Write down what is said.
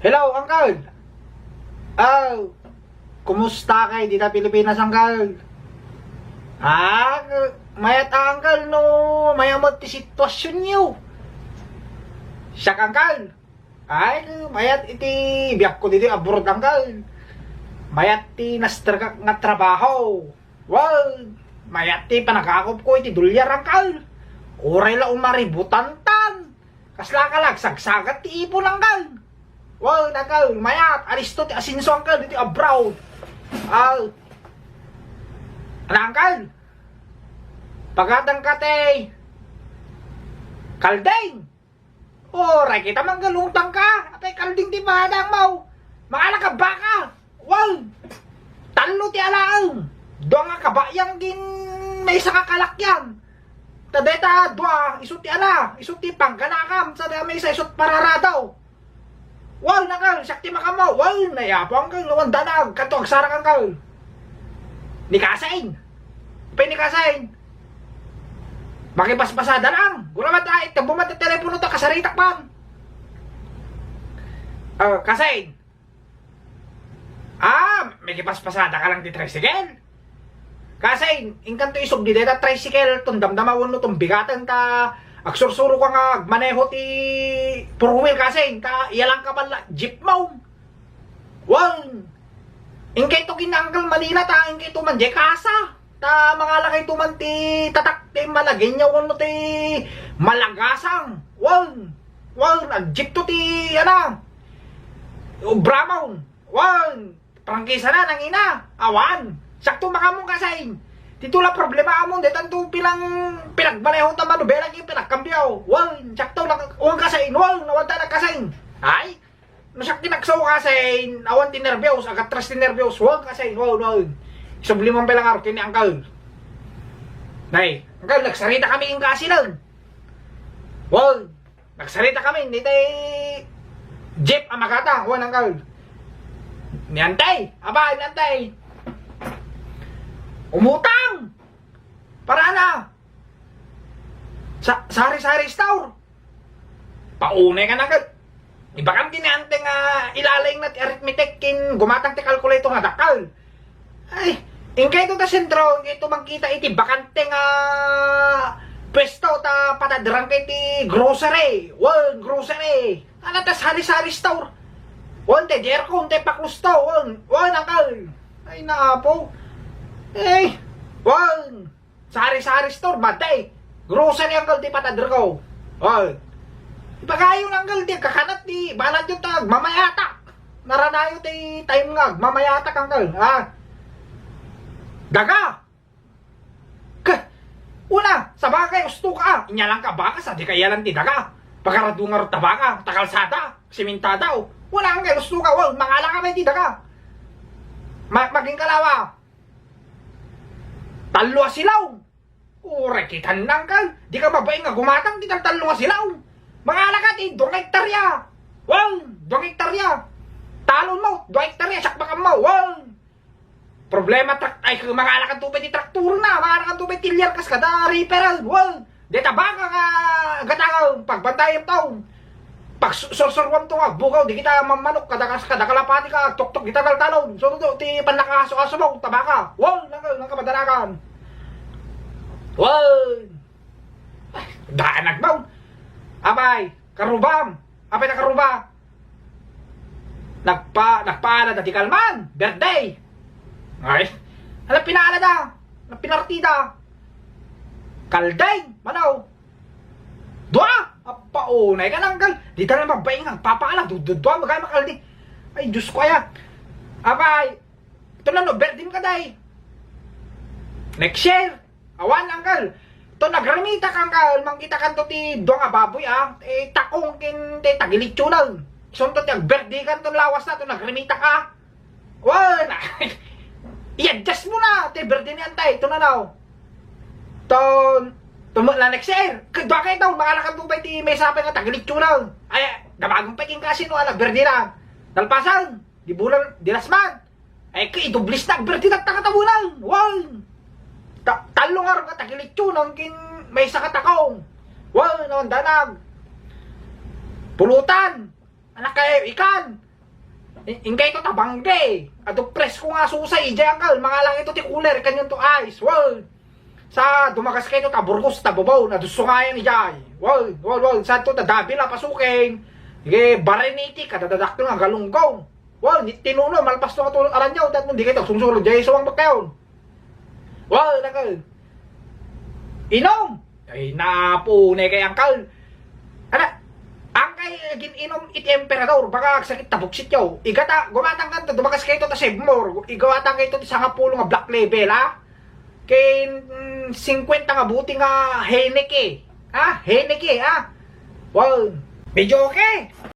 Hello, Uncle! Kumusta kayo dito Pilipinas, Uncle? Mayat Uncle, no, mayamot ti sitwasyon niyo. Siyak, Uncle. Mayat iti biyak ko dito abroad, Uncle. Mayat ti naster nga trabaho. Well, mayat ti panagakop ko iti dolyar, Uncle. Oray la umaributan tan. Kasla ka lagsagsagat ti ipon, Uncle. Well, Uncle, mayat, aristo ti asinso, Uncle, dito abroad. Uncle, pagadang ka te kalding. Oray, kita manggalutang ka. Atay kalding ti badang mo. Makala ka baka. Well, talo ti alaang. Doa nga kabayang gin may isa kakalakyan. Tadeta, doa, isut ti ala. Isut ti pangganakam. Sada may isa isut pararadaw. Well, Uncle, sakti makamo. Well, nayapang kang lawan danag. Kanto agsara kang nikasain. Pay nikasain. Makipaspasada lang. Guramat ay tabumat at telepono to kasaritak man. Kasain. May kipaspasada ka lang di tricycle. Kasain, ingkan to isog di deta tricycle tong damdamawon no tong bigatan ta agsursuro ka nga maneho ti four wheel kasain ta iyalang ka man jeep mo. Well, ingkay to kinanggal malina ta ingkay to man kasa. Ta mga lakay tuman ti tatak ti malagin niya wano ti malagasang. Well, nag-jeep to ti Bramon. Well, prangkisa na nang ina. Awan. Sakto makamong kasain. Titula problema amon detan to pinagbalehon ta manubela ki pinagkambyaw. Well, sakto lang uang kasain. Well, nawanta na kasain. Ay, nasakti nagsaw kasain. Awan ti nervyos, agatras ti nervyos. Well, kasain. Well. Sublimang belang araw kini Uncle. Nay, Uncle, nagsarita kami yung kasi lang. Well, nagsarita kami, hindi tayo jeep ang makata. Well, Uncle. Niantay, niantay. Umutang! Para na. Sari-sari store. Paunay ka na, Uncle. Iba kang kiniante nga ilalayng na ti arithmetic kin gumatang ti calculator nga dakal. Ay, ingkay ito ta sentro, ingkay ito magkita iti bakante nga pwesto ta patadrang kay ti grocery. Well, grocery. Ano ta sari-sari store. Well, te jerkon, te paklusto. Well, Uncle. Ay, naapo. Well, sari-sari store, batay. Grocery, Uncle, ti patadra ko. Well, ipagayon, Uncle, ti kakanat ti balat yung tag mamayatak. Naranayo ti time nga, mamayatak, Uncle. Daga! Una, sa bagay, usto ka. Inyalang ka baka, sa di kaya lang ti daga. Pagkaradungar ta baka, takalsada, simintada. Una, Uncle, usto ka. Well, mangala ka may ti daga. Maging kalawa. Talo silaw. Rekitan na, Uncle. Di ka mabaing nga gumatang, di talo silaw. Mangala ka ti, 2 hektarya. Well, 2 hektarya. Talon mo, 2 hektarya, sakbakan mo. Well, problema ay mangala kan tubay ti traktor na, mangala kan tubay ti liar kas kada reparal. Well, deta baka nga gatang pagbantayem taw. Pag sorsorwam to nga bugaw di kita mamanok kada kalapati ka tok kita taltalon. So ti panakaso-aso mo tabaka. Well, nang kamadarakan. Well, daanag mo. Abay, karubam. Abay na karuba. Nagpaala dati kalman. Birthday. Ay, alam pinala da. Alam pinartida. Kalday, manaw. Dua, paunay ka lang, Uncle. Di ka na mabaing ang papaala. Dua, magay makaldi. Ay, Diyos ko kaya. Abay, ito na no, berdim ka day. Next year, awan, Uncle. Ito nagramita ka, Uncle. Mangkita ka to ti doang ababoy, takong kin, tagilitsunan. Sunto ti agberdi ka to lawas na, ito nagramita ka. Wan, i-adjust mo na. Ito birthday ni Antay. Ito na daw. Na next year. Kadwa kayo daw. Makalakan tubay ti may sabi nga tagilikyo na. Ay, gamagong peking kasi no. Birthday na. Dalpasan. Di bulan. Di lasman. Ay, idublis na. Birthday na takatabunan. Wow. Talong araw nga tagilikyo na. May sakatakong. Wow. Naman danag. Pulutan. Anak kayo. Ikan. Ingkay to tabangge. Ato press ko nga susay, dyan kal. Mga lang ito ti cooler, kanyan to ice. Wow. Sa dumagas kayo to taburgos, tababaw, naduso nga yan ijay. Wow. Sa to tadabi na pasuking. Ige, bariniti, kadadadak nga galunggong. Wow, tinuno, malpas to katulong aranyaw. Dahil hindi kayo sumsulod, jay suwang magkayon. Wow, nakal. Inom. Ay, napune kay angkal. Ang kay gininom iti emperador, baka sakit tabuksit yaw. Igata, gumatang kanta, dumakas kayo to ta Sevmore. Igawatang kayo to ti sangapulo nga black label, ha? Kay 50 nga buti nga Heineke. Ha? Heineke, ha? Well, medyo okay.